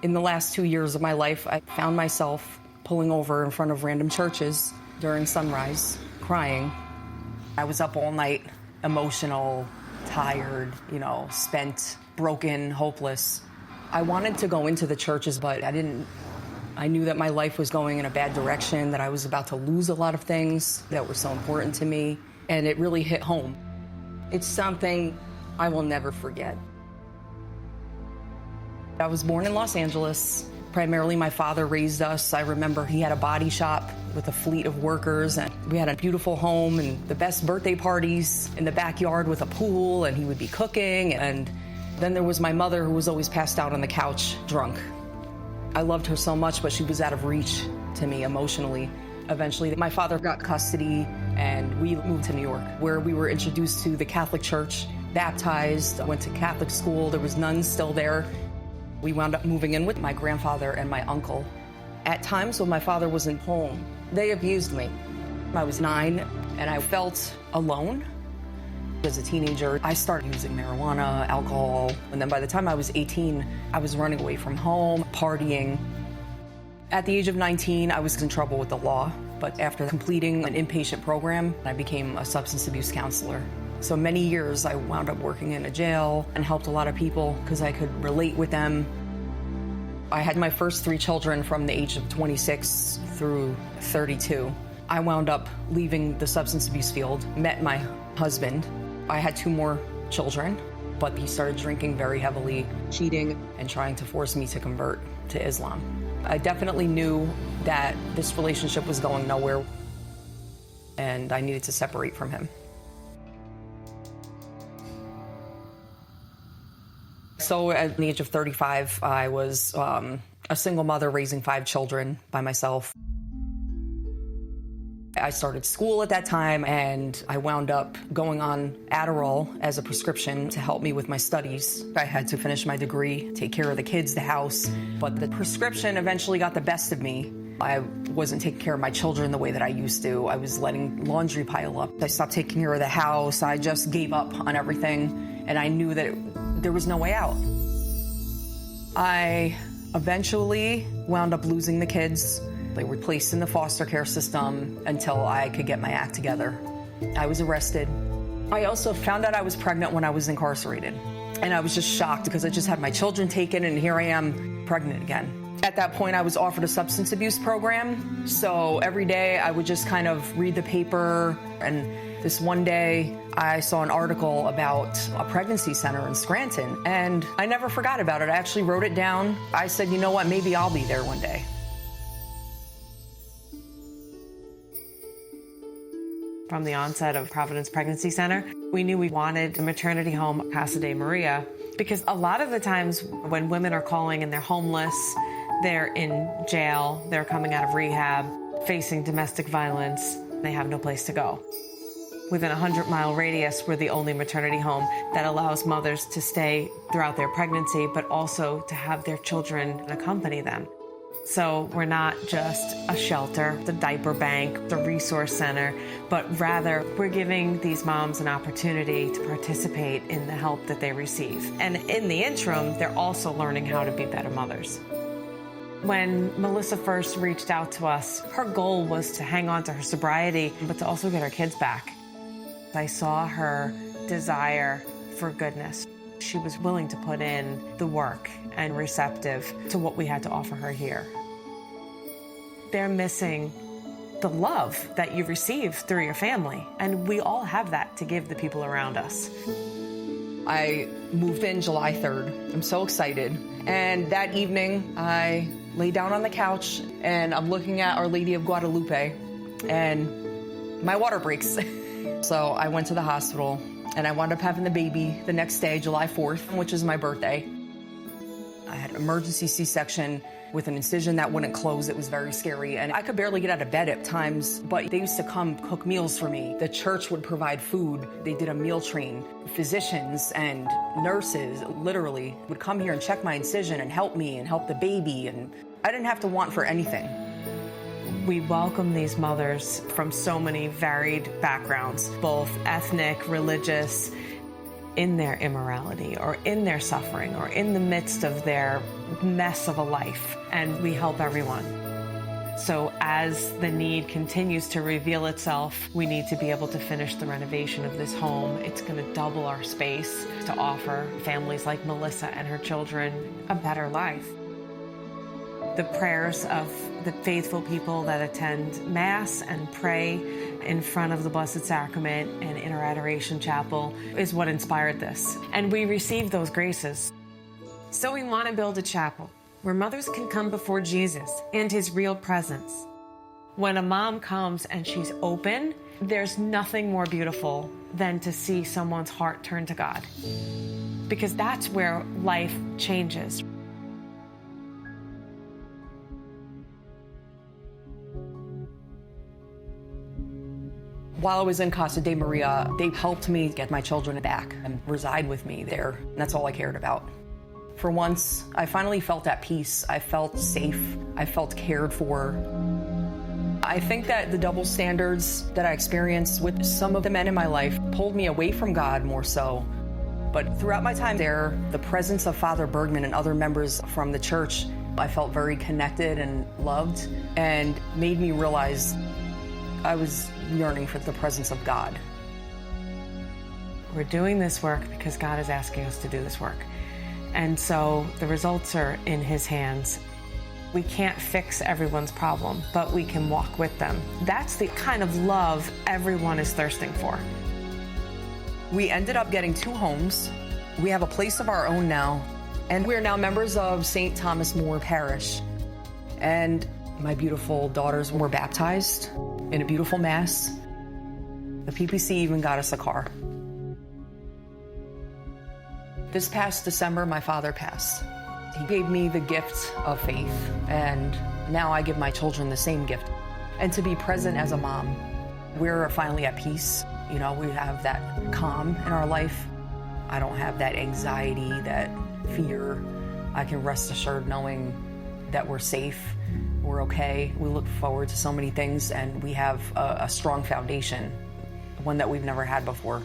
In the last 2 years of my life, I found myself pulling over in front of random churches during sunrise, crying. I was up all night, emotional, tired, spent, broken, hopeless. I wanted to go into the churches, but I didn't. I knew that my life was going in a bad direction, that I was about to lose a lot of things that were so important to me, and it really hit home. It's something I will never forget. I was born in Los Angeles. Primarily, my father raised us. I remember he had a body shop with a fleet of workers, and we had a beautiful home and the best birthday parties in the backyard with a pool, and he would be cooking. And then there was my mother, who was always passed out on the couch, drunk. I loved her so much, but she was out of reach to me emotionally. Eventually, my father got custody, and we moved to New York, where we were introduced to the Catholic Church, baptized, went to Catholic school. There was nuns still there. We wound up moving in with my grandfather and my uncle. At times when my father wasn't home, they abused me. I was 9, and I felt alone. As a teenager, I started using marijuana, alcohol, and then by the time I was 18, I was running away from home, partying. At the age of 19, I was in trouble with the law, but after completing an inpatient program, I became a substance abuse counselor. So many years I wound up working in a jail and helped a lot of people because I could relate with them. I had my first 3 children from the age of 26 through 32. I wound up leaving the substance abuse field, met my husband. I had 2 more children, but he started drinking very heavily, cheating, and trying to force me to convert to Islam. I definitely knew that this relationship was going nowhere, and I needed to separate from him. So at the age of 35, I was a single mother raising 5 children by myself. I started school at that time, and I wound up going on Adderall as a prescription to help me with my studies. I had to finish my degree, take care of the kids, the house, but the prescription eventually got the best of me. I wasn't taking care of my children the way that I used to. I was letting laundry pile up. I stopped taking care of the house. I just gave up on everything, and I knew that there was no way out. I eventually wound up losing the kids. They were placed in the foster care system until I could get my act together. I was arrested. I also found out I was pregnant when I was incarcerated. And I was just shocked because I just had my children taken, and here I am pregnant again. At that point, I was offered a substance abuse program. So every day I would just kind of read the paper, and this one day I saw an article about a pregnancy center in Scranton, and I never forgot about it. I actually wrote it down. I said, you know what, maybe I'll be there one day. From the onset of Providence Pregnancy Center, we knew we wanted a maternity home, Casa de Maria, because a lot of the times when women are calling and they're homeless, they're in jail, they're coming out of rehab, facing domestic violence, they have no place to go. Within a 100-mile radius, we're the only maternity home that allows mothers to stay throughout their pregnancy, but also to have their children accompany them. So we're not just a shelter, the diaper bank, the resource center, but rather we're giving these moms an opportunity to participate in the help that they receive. And in the interim, they're also learning how to be better mothers. When Melissa first reached out to us, her goal was to hang on to her sobriety, but to also get her kids back. I saw her desire for goodness. She was willing to put in the work and receptive to what we had to offer her here. They're missing the love that you receive through your family, and we all have that to give the people around us. I moved in July 3rd. I'm so excited. And that evening, I lay down on the couch, and I'm looking at Our Lady of Guadalupe, and my water breaks. So I went to the hospital, and I wound up having the baby the next day, July 4th, which is my birthday. I had an emergency C-section with an incision that wouldn't close. It was very scary, and I could barely get out of bed at times, but they used to come cook meals for me. The church would provide food. They did a meal train. Physicians and nurses literally would come here and check my incision and help me and help the baby, and I didn't have to want for anything. We welcome these mothers from so many varied backgrounds, both ethnic, religious. in their immorality or in their suffering or in the midst of their mess of a life, and we help everyone. So as the need continues to reveal itself, we need to be able to finish the renovation of this home. It's going to double our space to offer families like Melissa and her children a better life. The prayers of the faithful people that attend Mass and pray in front of the Blessed Sacrament and in our Adoration Chapel is what inspired this. And we receive those graces. So we want to build a chapel where mothers can come before Jesus and his real presence. When a mom comes and she's open, there's nothing more beautiful than to see someone's heart turn to God, because that's where life changes. While I was in Casa de Maria, they helped me get my children back and reside with me there. And that's all I cared about. For once, I finally felt at peace. I felt safe. I felt cared for. I think that the double standards that I experienced with some of the men in my life pulled me away from God more so. But throughout my time there, the presence of Father Bergman and other members from the church, I felt very connected and loved, and made me realize I was yearning for the presence of God. We're doing this work because God is asking us to do this work. And so the results are in his hands. We can't fix everyone's problem, but we can walk with them. That's the kind of love everyone is thirsting for. We ended up getting 2 homes. We have a place of our own now, and we're now members of St. Thomas More Parish. And my beautiful daughters were baptized in a beautiful Mass. The PPC even got us a car. This past December, my father passed. He gave me the gift of faith, and now I give my children the same gift. And to be present as a mom, we're finally at peace. You know, we have that calm in our life. I don't have that anxiety, that fear. I can rest assured knowing that we're safe, we're okay. We look forward to so many things, and we have a strong foundation, one that we've never had before.